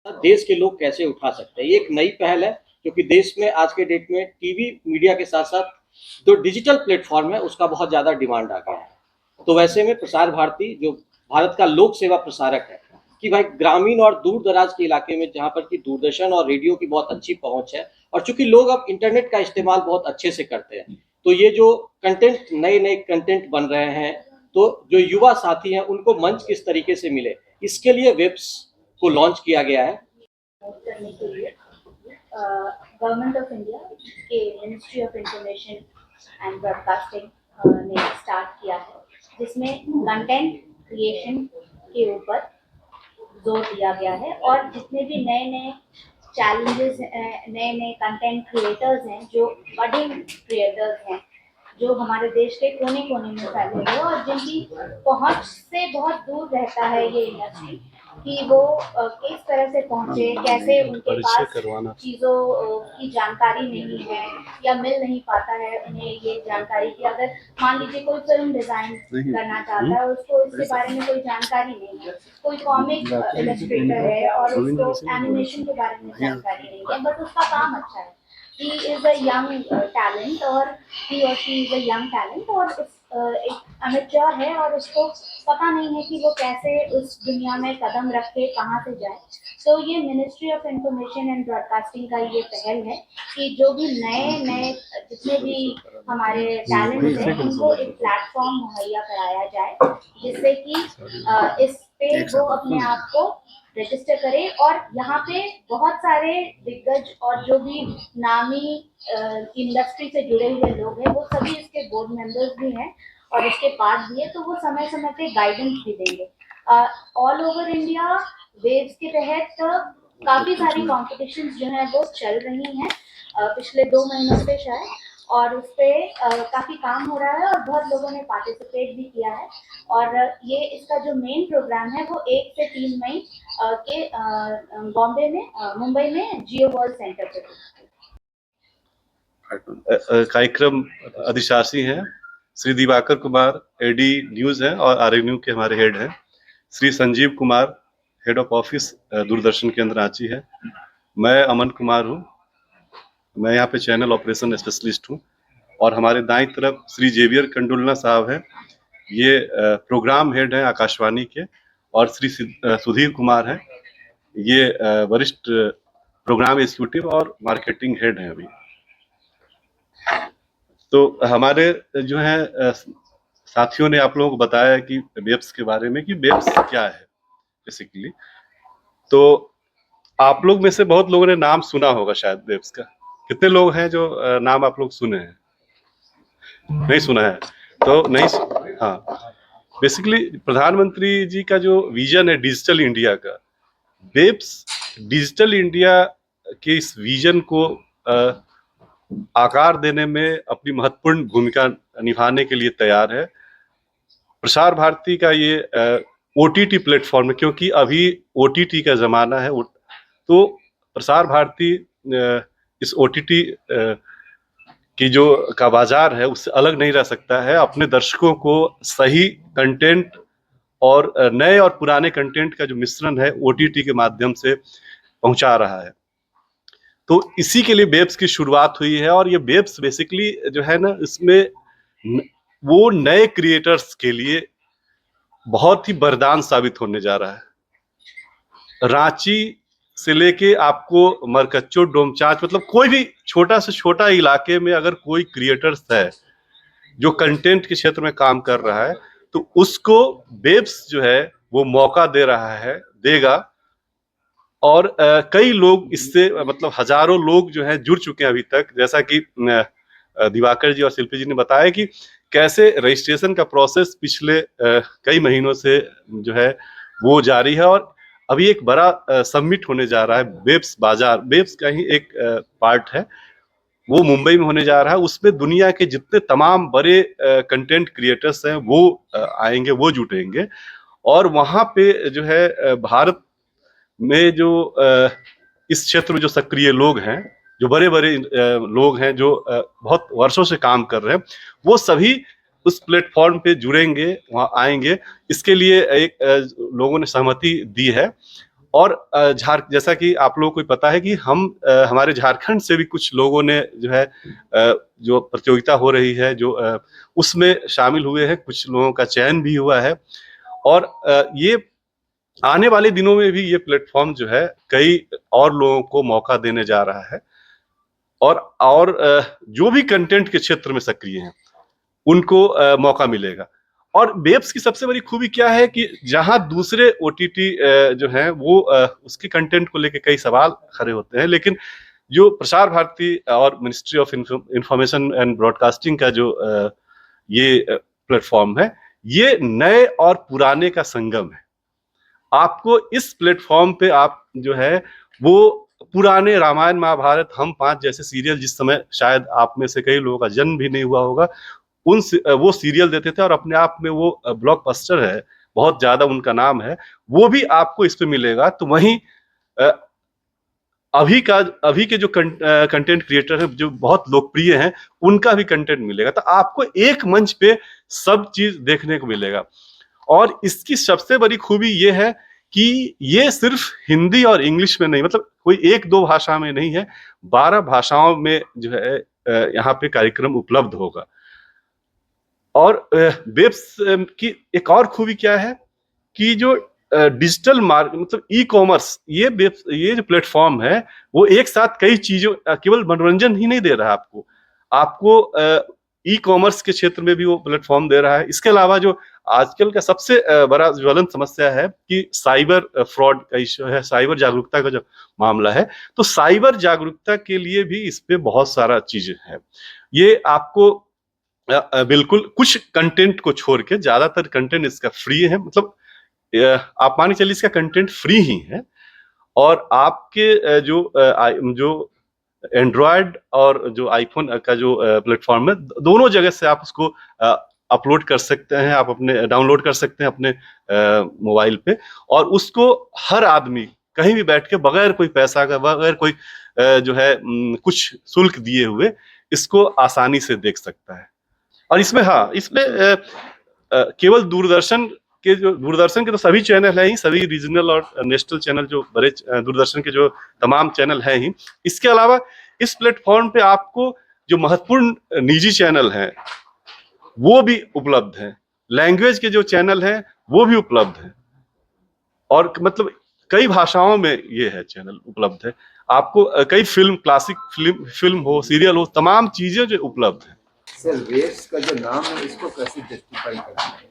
देश के लोग कैसे उठा सकते हैं। ये एक नई पहल है, क्योंकि देश में आज के डेट में टीवी मीडिया के साथ साथ जो डिजिटल प्लेटफॉर्म है उसका बहुत ज़्यादा डिमांड आ गया है। तो वैसे में प्रसार भारती जो भारत का लोक सेवा प्रसारक है, कि भाई ग्रामीण और दूर दराज के इलाके में जहाँ पर कि दूरदर्शन और रेडियो की बहुत अच्छी पहुंच है, और चूंकि लोग अब इंटरनेट का इस्तेमाल बहुत अच्छे से करते हैं, तो ये जो कंटेंट नए नए कंटेंट बन रहे हैं, तो जो युवा साथी हैं उनको मंच किस तरीके से मिले, इसके लिए वेब्स को लॉन्च किया गया है। करने के लिए गवर्नमेंट ऑफ इंडिया के ministry of information and broadcasting ने स्टार्ट किया है, जिसमें कंटेंट क्रिएशन के ऊपर जोर दिया गया है। और जितने भी नए नए चैलेंजेस, नए नए कंटेंट क्रिएटर्स हैं, जो बडिंग क्रिएटर्स हैं, जो हमारे देश के कोने कोने में फैले हुए और जिनकी पहुंच से बहुत दूर रहता है ये इंडस्ट्री, कि वो किस तरह से पहुंचे, कैसे उनके पास चीज़ों की जानकारी नहीं है या मिल नहीं पाता है उन्हें ये जानकारी की। अगर मान लीजिए कोई फिल्म डिजाइन करना चाहता है, उसको इसके बारे में कोई जानकारी नहीं है, कोई कॉमिक इलस्ट्रेटर है और उसको एनिमेशन के बारे में जानकारी नहीं है, बट उसका काम अच्छा है, he is a young talent, और he or she is a young talent, और एक अमेच्योर है और उसको पता नहीं है कि वो कैसे उस दुनिया में कदम रख के कहाँ से जाए। तो ये ministry of information and broadcasting का ये पहल है कि जो भी नए नए जितने भी हमारे टैलेंट हैं उनको एक प्लेटफॉर्म मुहैया कराया जाए, जिससे कि इस पे वो अपने आप को रजिस्टर करे। और यहाँ पे बहुत सारे दिग्गज और जो भी नामी इंडस्ट्री से जुड़े हुए लोग हैं, वो सभी इसके बोर्ड मेंबर्स भी हैं और इसके पार्ट भी है, तो वो समय समय पे गाइडेंस भी देंगे। ऑल ओवर इंडिया वेव्स के तहत काफ़ी सारी कॉम्पिटिशन्स जो हैं वो चल रही हैं पिछले 2 महीनों से शायद, और उस पर काफ़ी काम हो रहा है और बहुत लोगों ने पार्टिसिपेट भी किया है। और ये इसका जो मेन प्रोग्राम है वो 1 से 3 मई के बॉम्बे में, मुंबई में जियो वर्ल्ड सेंटर पे कार्यक्रम अधिशासी हैं श्री दिवाकर कुमार, एडी न्यूज हैं और आरएनयू के हमारे हेड हैं। Shri Sanjeev Kumar, head of office Doordarshan केंद्र रांची है। मैं अमन कुमार हूँ, मैं यहाँ पे चैनल ऑपरेशन स्पेशलिस्ट हूँ। और हमारे दाईं तरफ श्री जेवियर कंडुलना साहब हैं, ये प्रोग्राम हेड हैं आकाशवाणी के। और श्री सुधीर कुमार हैं, ये वरिष्ठ प्रोग्राम एग्जीक्यूटिव और मार्केटिंग हेड हैं अभी। तो हमारे जो है साथियों ने आप लोगों को बताया कि वेब्स के बारे में, कि वेब्स क्या है बेसिकली। तो आप लोग में से बहुत लोगों ने नाम सुना होगा शायद वेब्स का। कितने लोग हैं जो नाम आप लोग सुने हैं? नहीं सुना है तो नहीं। हाँ, बेसिकली प्रधानमंत्री जी का जो विजन है डिजिटल इंडिया का, वेब्स डिजिटल इंडिया के इस विजन को आकार देने में अपनी महत्वपूर्ण भूमिका निभाने के लिए तैयार है। प्रसार भारती का ये ओटीटी प्लेटफॉर्म है, क्योंकि अभी ओटीटी का जमाना है, तो प्रसार भारती इस ओटीटी की जो का बाजार है उससे अलग नहीं रह सकता है। अपने दर्शकों को सही कंटेंट और नए और पुराने कंटेंट का जो मिश्रण है ओटीटी के माध्यम से पहुंचा रहा है। तो इसी के लिए वेब्स की शुरुआत हुई है। और ये वेब्स बेसिकली जो है ना, इसमें वो नए क्रिएटर्स के लिए बहुत ही वरदान साबित होने जा रहा है। रांची से लेके आपको मरकच्चो, डोमचांच, मतलब कोई भी छोटा से छोटा इलाके में अगर कोई क्रिएटर्स है जो कंटेंट के क्षेत्र में काम कर रहा है, तो उसको वेब्स जो है वो मौका दे रहा है, देगा। और कई लोग इससे, मतलब हजारों लोग जो हैं जुड़ चुके हैं अभी तक। जैसा कि दिवाकर जी और शिल्पी जी ने बताया कि कैसे रजिस्ट्रेशन का प्रोसेस पिछले कई महीनों से जो है वो जारी है। और अभी एक बड़ा सबमिट होने जा रहा है, वेब्स बाजार, वेब्स का ही एक पार्ट है, वो मुंबई में होने जा रहा है। उसमें दुनिया के जितने तमाम बड़े कंटेंट क्रिएटर्स हैं वो आएंगे, वो जुटेंगे। और वहां पे जो है भारत में जो इस क्षेत्र में जो सक्रिय लोग हैं, जो बड़े बड़े लोग हैं, जो बहुत वर्षों से काम कर रहे हैं, वो सभी उस प्लेटफॉर्म पे जुड़ेंगे, वहाँ आएंगे। इसके लिए एक लोगों ने सहमति दी है। और जैसा कि आप लोगों को पता है कि हमारे झारखंड से भी कुछ लोगों ने जो है जो प्रतियोगिता हो रही है जो उसमें शामिल हुए हैं, कुछ लोगों का चयन भी हुआ है। और ये आने वाले दिनों में भी ये प्लेटफॉर्म जो है कई और लोगों को मौका देने जा रहा है। और जो भी कंटेंट के क्षेत्र में सक्रिय हैं उनको मौका मिलेगा। और वेब्स की सबसे बड़ी खूबी क्या है कि जहां दूसरे ओटीटी जो हैं वो उसके कंटेंट को लेके कई सवाल खड़े होते हैं, लेकिन जो प्रसार भारती और ministry of information and broadcasting का जो ये प्लेटफॉर्म है, ये नए और पुराने का संगम है। आपको इस प्लेटफॉर्म पे आप जो है वो पुराने रामायण महाभारत, हम पांच जैसे सीरियल, जिस समय शायद आप में से कई लोगों का जन्म भी नहीं हुआ होगा, वो सीरियल देते थे और अपने आप में वो ब्लॉकबस्टर है, बहुत ज्यादा उनका नाम है, वो भी आपको इस पे मिलेगा। तो वहीं अभी के जो कंटेंट क्रिएटर हैं जो बहुत लोकप्रिय हैं, उनका भी कंटेंट मिलेगा। तो आपको एक मंच पे सब चीज देखने को मिलेगा। और इसकी सबसे बड़ी खूबी ये है कि ये सिर्फ हिंदी और इंग्लिश में नहीं, मतलब कोई एक दो भाषा में नहीं है, 12 भाषाओं में जो है यहाँ पे कार्यक्रम उपलब्ध होगा। और वेब्स की एक और खूबी क्या है कि जो डिजिटल मार्केट, मतलब ई कॉमर्स, ये जो प्लेटफॉर्म है वो एक साथ कई चीजों, केवल मनोरंजन ही नहीं दे रहा है आपको ई कॉमर्स के क्षेत्र में भी वो प्लेटफॉर्म दे रहा है। इसके अलावा जो आजकल का सबसे बड़ा ज्वलंत समस्या है कि साइबर फ्रॉड का इश्यू है, साइबर जागरूकता का जो मामला है, तो साइबर जागरूकता के लिए भी इस पे बहुत सारा चीजें है। ये आपको बिल्कुल कुछ कंटेंट को छोड़ के ज्यादातर कंटेंट इसका फ्री है, मतलब आप मान के चलिए इसका कंटेंट फ्री ही है। और आपके जो एंड्रॉयड और जो आईफोन का जो प्लेटफॉर्म है, दोनों जगह से आप उसको अपलोड कर सकते हैं, आप अपने डाउनलोड कर सकते हैं अपने मोबाइल पे, और उसको हर आदमी कहीं भी बैठ के बगैर कोई पैसा का, बगैर कोई जो है कुछ शुल्क दिए हुए इसको आसानी से देख सकता है। और इसमें केवल दूरदर्शन के तो सभी चैनल हैं ही, सभी रीजनल और नेशनल चैनल जो बड़े दूरदर्शन के जो तमाम चैनल हैं ही। इसके अलावा इस प्लेटफॉर्म पे आपको जो महत्वपूर्ण निजी चैनल हैं वो भी उपलब्ध हैं, लैंग्वेज के जो चैनल हैं वो भी उपलब्ध हैं, और मतलब कई भाषाओं में ये है चैनल उपलब्ध है। आपको कई क्लासिक फिल्म हो, सीरियल हो, तमाम चीजें जो उपलब्ध है। सर, वेव्स का जो नाम है इसको कैसे जस्टिफाई करना है?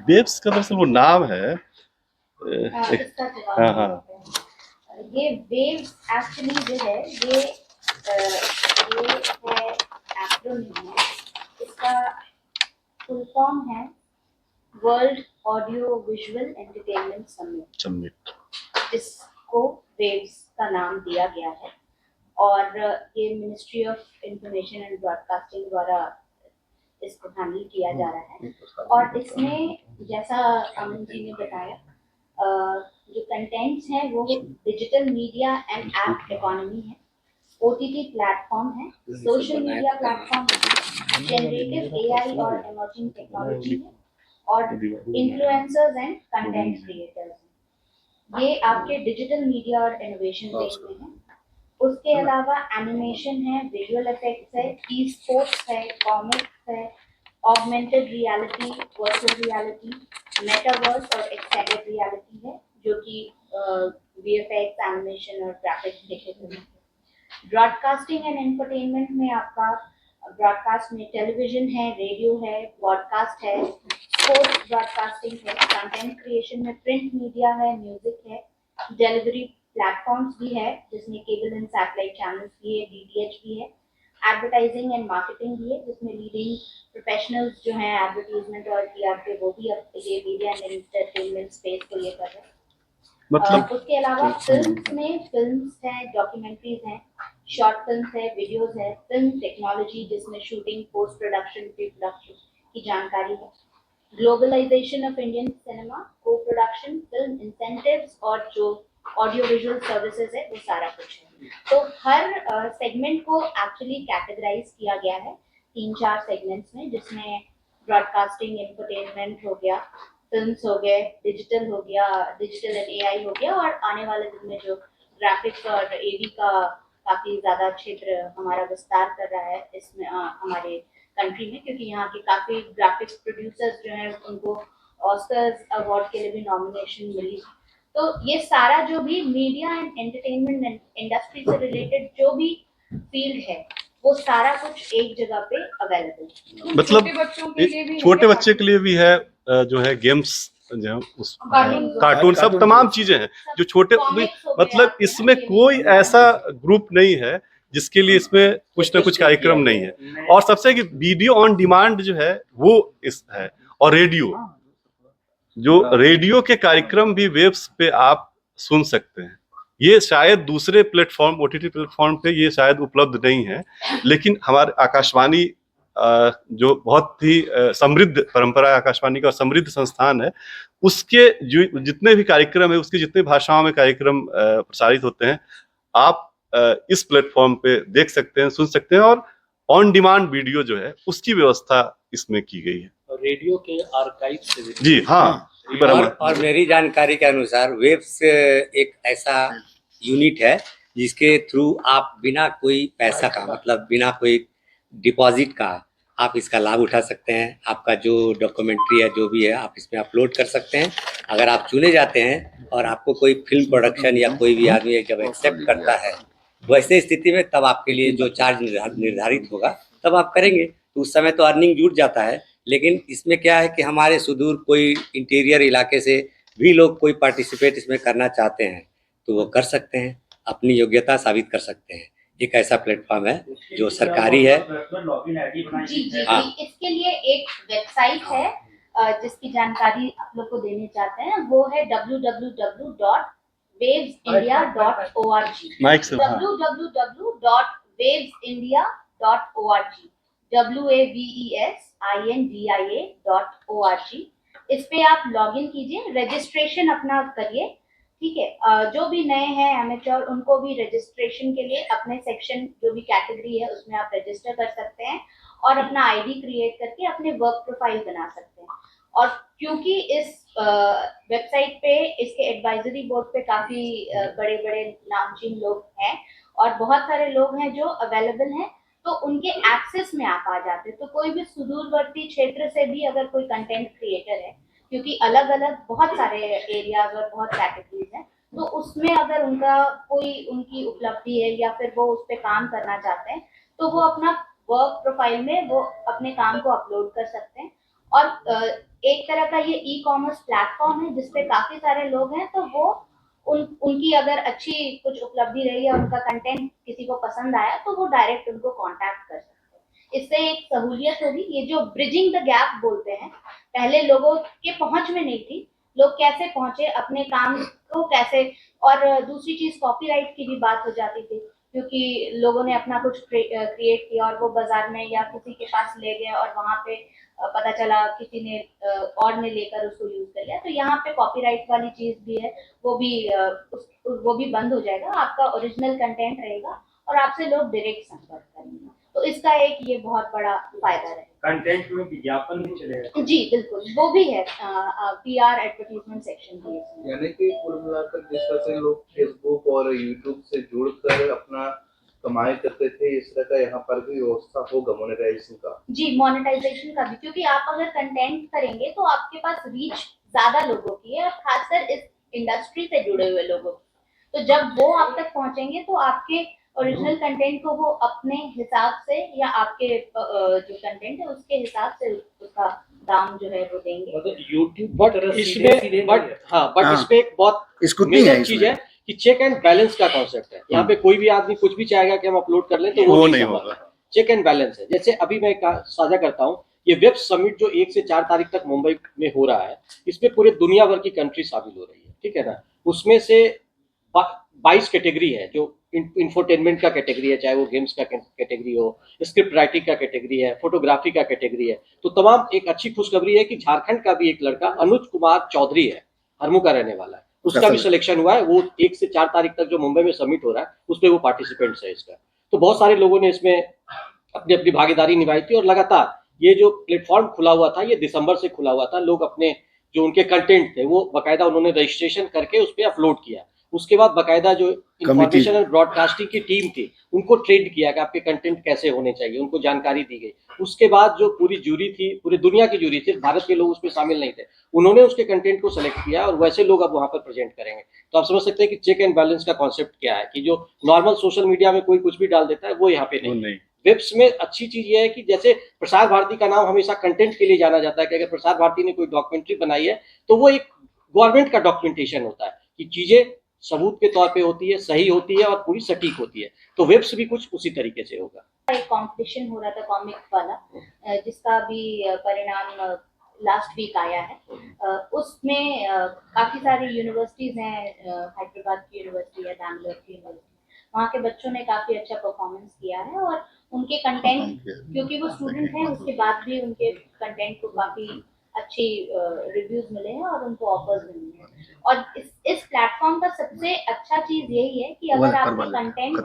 वेव्स का दरअसल वो नाम है इसका हाँ जवाब हाँ ये वेव्स एक्चुअली जो है ये है एक्रोनिम है। इसका फुल फॉर्म है world audio visual entertainment summit, जिसको वेव्स का नाम दिया गया है। और ये ministry of information and broadcasting द्वारा इसको हैंडल किया जा रहा है। और इसमें जैसा अमन जी ने बताया, जो कंटेंट्स हैं वो digital media and app economy है, ओटीटी प्लेटफॉर्म है, सोशल मीडिया प्लेटफॉर्म है, जनरेटिव एआई और इमर्जिंग टेक्नोलॉजी है, और इन्फ्लुएंसर्स एंड कंटेंट क्रिएटर्स हैं। ये आपके डिजिटल मीडिया और इनोवेशन पेज में है। उसके अलावा एनिमेशन है, विजुअल इफेक्ट्स है, ई स्पोर्ट्स है, कॉमिक्स है, augmented reality, virtual reality, metaverse और एक्सटेंडेड रियलिटी है, जो कि वीएफएक्स, एनिमेशन और ग्राफिक्स के क्षेत्र में है। ब्रॉडकास्टिंग एंड एंटरटेनमेंट में आपका ब्रॉडकास्ट में टेलीविजन है, रेडियो है, पॉडकास्ट है, स्पोर्ट्स ब्रॉडकास्टिंग है, कंटेंट क्रिएशन में प्रिंट मीडिया है, म्यूजिक है, डिलीवरी प्लेटफॉर्म्स भी है जिसमें केबल एंड सैटेलाइट चैनल्स भी है, डीटीएच भी है, एडवर्टाइजिंग एंड मार्केटिंग भी है, जिसमें लीडिंग प्रोफेशनल्स जो हैं एडवर्टाइजमेंट और पीआर के, वो भी अब ये मीडिया एंड एंटरटेनमेंट स्पेस को ये कर रहे हैं। मतलब उसके अलावा फिल्म्स हैं, डॉक्यूमेंट्रीज हैं, शॉर्ट फिल्म्स है, वीडियोस है, फिल्म टेक्नोलॉजी जिसमें shooting, post production, pre production की जानकारी है, ग्लोबलाइजेशन ऑफ इंडियन सिनेमा, को प्रोडक्शन, फिल्म इंसेंटिव्स और जो ऑडियो विजुअल सर्विसेज है वो सारा कुछ है। तो हर सेगमेंट को एक्चुअली कैटेगराइज किया गया है 3-4 सेगमेंट्स में, जिसमें ब्रॉडकास्टिंग, एंटरटेनमेंट हो गया, फिल्म्स हो गए, डिजिटल हो गया, डिजिटल एंड एआई हो गया, और आने वाले दिन में जो ग्राफिक्स और एवी का काफी ज्यादा क्षेत्र हमारा विस्तार कर रहा है इसमें हमारे कंट्री में, क्योंकि यहाँ के काफी ग्राफिक्स प्रोड्यूसर्स जो हैं उनको ऑस्कर्स अवार्ड के लिए भी नॉमिनेशन मिली। तो ये सारा जो भी मीडिया एंड एंटरटेनमेंट इंडस्ट्री से रिलेटेड जो भी फील्ड है वो सारा कुछ एक जगह पे अवेलेबल। मतलब छोटे बच्चे के लिए भी है, जो है गेम्स, जो है उस कार्टून सब तमाम चीजें हैं जो छोटे, मतलब इसमें कोई ऐसा ग्रुप नहीं है जिसके लिए इसमें कुछ ना कुछ कार्यक्रम नहीं है। और सबसे कि वीडियो ऑन डिमांड जो है वो इस है, और रेडियो के कार्यक्रम भी वेब्स पे आप सुन सकते हैं। ये शायद दूसरे प्लेटफॉर्म, ओटीटी प्लेटफॉर्म पे ये शायद उपलब्ध नहीं है, लेकिन हमारे आकाशवाणी जो बहुत ही समृद्ध परंपरा है आकाशवाणी का, समृद्ध संस्थान है, उसके जो जितने भी कार्यक्रम है, उसकी जितने भाषाओं में कार्यक्रम प्रसारित होते हैं, आप इस प्लेटफॉर्म पे देख सकते हैं, सुन सकते हैं, और ऑन डिमांड वीडियो जो है उसकी व्यवस्था इसमें की गई है। रेडियो के आर्काइव से जी हाँ, और मेरी जानकारी के अनुसार वेब्स एक ऐसा यूनिट है जिसके थ्रू आप बिना कोई पैसा का, मतलब बिना कोई डिपॉजिट का, आप इसका लाभ उठा सकते हैं। आपका जो डॉक्यूमेंट्री है, जो भी है, आप इसमें अपलोड कर सकते हैं। अगर आप चुने जाते हैं और आपको कोई फिल्म प्रोडक्शन या कोई भी आदमी जब एक्सेप्ट करता है, वैसे स्थिति में तब आपके लिए जो चार्ज निर्धारित होगा तब आप करेंगे, तो उस समय तो अर्निंग जुट जाता है। लेकिन इसमें क्या है कि हमारे सुदूर कोई इंटीरियर इलाके से भी लोग कोई पार्टिसिपेट इसमें करना चाहते हैं तो वो कर सकते हैं, अपनी योग्यता साबित कर सकते हैं। एक ऐसा प्लेटफॉर्म है जो सरकारी है। जी हाँ। इसके लिए एक वेबसाइट है जिसकी जानकारी आप लोग को देने चाहते हैं, वो है www.wavesindia.org। www.wavesindia.org wavesindia.org। इस पे आप लॉगिन कीजिए, रजिस्ट्रेशन अपना करिए, ठीक है। जो भी नए हैं एमेच्योर, उनको भी रजिस्ट्रेशन के लिए अपने सेक्शन जो भी कैटेगरी है उसमें आप रजिस्टर कर सकते हैं और अपना आईडी क्रिएट करके अपने वर्क प्रोफाइल बना सकते हैं। और क्योंकि इस वेबसाइट पे इसके एडवाइजरी बोर्ड पे काफी बड़े बड़े नामचीन लोग हैं और बहुत सारे लोग हैं जो अवेलेबल हैं, तो उनके एक्सेस में आप आ जाते हैं। तो कोई भी सुदूरवर्ती क्षेत्र से भी अगर कोई कंटेंट क्रिएटर है, क्योंकि अलग अलग बहुत सारे एरियाज और बहुत कैटेगरीज हैं, तो उसमें अगर उनका कोई उनकी उपलब्धि है या फिर वो उस पर काम करना चाहते हैं, तो वो अपना वर्क प्रोफाइल में वो अपने काम को अपलोड कर सकते हैं। और एक तरह का ये ई कॉमर्स प्लेटफॉर्म है जिसपे काफी सारे लोग हैं, तो वो उनकी अगर अच्छी कुछ उपलब्धि रही या उनका कंटेंट किसी को पसंद आया तो वो डायरेक्ट उनको कांटेक्ट कर सकते हैं। इससे एक सहूलियत होगी, ये जो ब्रिजिंग द गैप बोलते हैं, पहले लोगों के पहुंच में नहीं थी, लोग कैसे पहुंचे अपने काम को कैसे। और दूसरी चीज कॉपीराइट की भी बात हो जाती थी, क्योंकि लोगों ने अपना कुछ क्रिएट किया और वो बाजार में या किसी के पास ले गए और वहां पे पता चला किसी ने और ने लेकर उसको यूज कर लिया, तो यहाँ पे कॉपीराइट वाली चीज भी है, वो भी बंद हो जाएगा। आपका ओरिजिनल कंटेंट रहेगा और आपसे लोग डायरेक्ट संपर्क करेंगे, तो इसका एक ये बहुत बड़ा फायदा रहेगा। कंटेंट में विज्ञापन भी चलेगा? जी बिल्कुल, वो भी है, पीआर एडवर्टाइजमेंट सेक्शन भी है। यानी कि कुल मिलाकर जिस तरह से लोग फेसबुक और यूट्यूब से जुड़कर अपना कमाई करते थे, इस तरह का यहाँ पर भी व्यवस्था होगा मोनेटाइजेशन का? जी, मोनेटाइजेशन का भी, क्योंकि आप अगर कंटेंट करेंगे तो आपके पास रीच ज्यादा लोगों की है, और खासकर इस इंडस्ट्री से जुड़े हुए लोगों की। तो जब वो आप तक पहुंचेंगे तो आपके ओरिजिनल कंटेंट को वो अपने हिसाब से या आपके जो कंटेंट है उसके हिसाब से उसका दाम जो है वो देंगे। मतलब यूट्यूब बट इसमें इसमें एक बहुत मेजर चीज है कि चेक एंड बैलेंस का कॉन्सेप्ट है। यहाँ पे कोई भी आदमी कुछ भी चाहेगा कि हम अपलोड कर लें तो वो नहीं होगा। चेक एंड बैलेंस है। जैसे अभी मैं साझा करता हूँ, ये वेब समिट जो 1 से 4 तारीख तक मुंबई में हो रहा है, इसमें पूरे दुनिया भर की कंट्री शामिल हो रही है, ठीक है ना। उसमें से 22 कैटेगरी है, जो इंफोटेनमेंट का कैटेगरी है, चाहे वो गेम्स का कैटेगरी हो, स्क्रिप्ट राइटिंग का कैटेगरी है, फोटोग्राफी का कैटेगरी है। तो तमाम एक अच्छी खुशखबरी है कि झारखंड का भी एक लड़का अनुज कुमार चौधरी है, हरमू का रहने वाला है, उसका भी सिलेक्शन हुआ है। वो 1 से 4 तारीख तक जो मुंबई में समिट हो रहा है उसमें वो पार्टिसिपेंट्स है इसका। तो बहुत सारे लोगों ने इसमें अपनी अपनी भागीदारी निभाई थी, और लगातार ये जो प्लेटफॉर्म खुला हुआ था, ये दिसंबर से खुला हुआ था। लोग अपने जो उनके कंटेंट थे वो बाकायदा उन्होंने रजिस्ट्रेशन करके उस पर अपलोड किया। उसके बाद बाकायदा जो इंफॉर्मेशन एंड ब्रॉडकास्टिंग की टीम थी उनको ट्रेंड किया कि आपके कंटेंट कैसे होने चाहिए, उनको जानकारी दी गई। उसके बाद जो पूरी जूरी थी, पूरी दुनिया की जूरी थी, भारत के लोग उसमें शामिल नहीं थे, उन्होंने उसके कंटेंट को सेलेक्ट किया और वैसे लोग अब वहां पर प्रेजेंट करेंगे। तो आप समझ सकते हैं कि चेक एंड बैलेंस का कॉन्सेप्ट क्या है, कि जो नॉर्मल सोशल मीडिया में कोई कुछ भी डाल देता है वो यहाँ पे नहीं। वेब्स में अच्छी चीज ये है कि जैसे प्रसार भारती का नाम हमेशा कंटेंट के लिए जाना जाता है कि अगर प्रसार भारती ने कोई डॉक्यूमेंट्री बनाई है तो वो एक गवर्नमेंट का डॉक्यूमेंटेशन होता है कि चीजें सबूत के तौर पे होती है, सही होती है और पूरी सटीक होती है। तो वेब्स भी कुछ उसी तरीके से होगा। एक कंपटीशन हो रहा था कॉमिक वाला, जिसका भी परिणाम लास्ट वीक आया है। उसमें काफी सारी यूनिवर्सिटीज हैं, हैदराबाद की यूनिवर्सिटी या बैंगलोर की यूनिवर्सिटी, वहाँ के बच्चों ने काफी अच्छा परफॉर्मेंस किया है और उनके कंटेंट, क्योंकि वो स्टूडेंट हैं उसके बाद भी उनके कंटेंट को काफी अच्छी रिव्यूज मिले हैं और उनको ऑफर्स मिले हैं। और इस प्लेटफॉर्म का सबसे अच्छा चीज यही है कि अगर आपके कंटेंट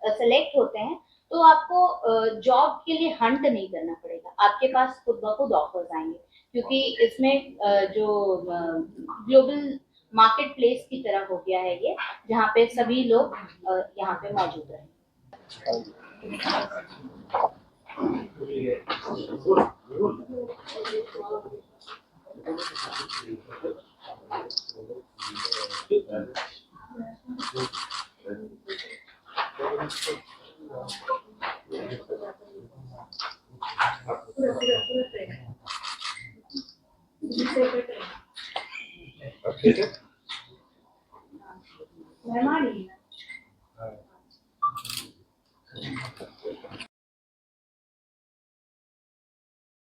सेलेक्ट होते हैं तो आपको जॉब के लिए हंट नहीं करना पड़ेगा, आपके पास खुद ब खुद ऑफर्स आएंगे, क्योंकि इसमें जो ग्लोबल मार्केट प्लेस की तरह हो गया है ये, जहाँ पे सभी लोग यहाँ पे मौजूद हैं। मेहमान ही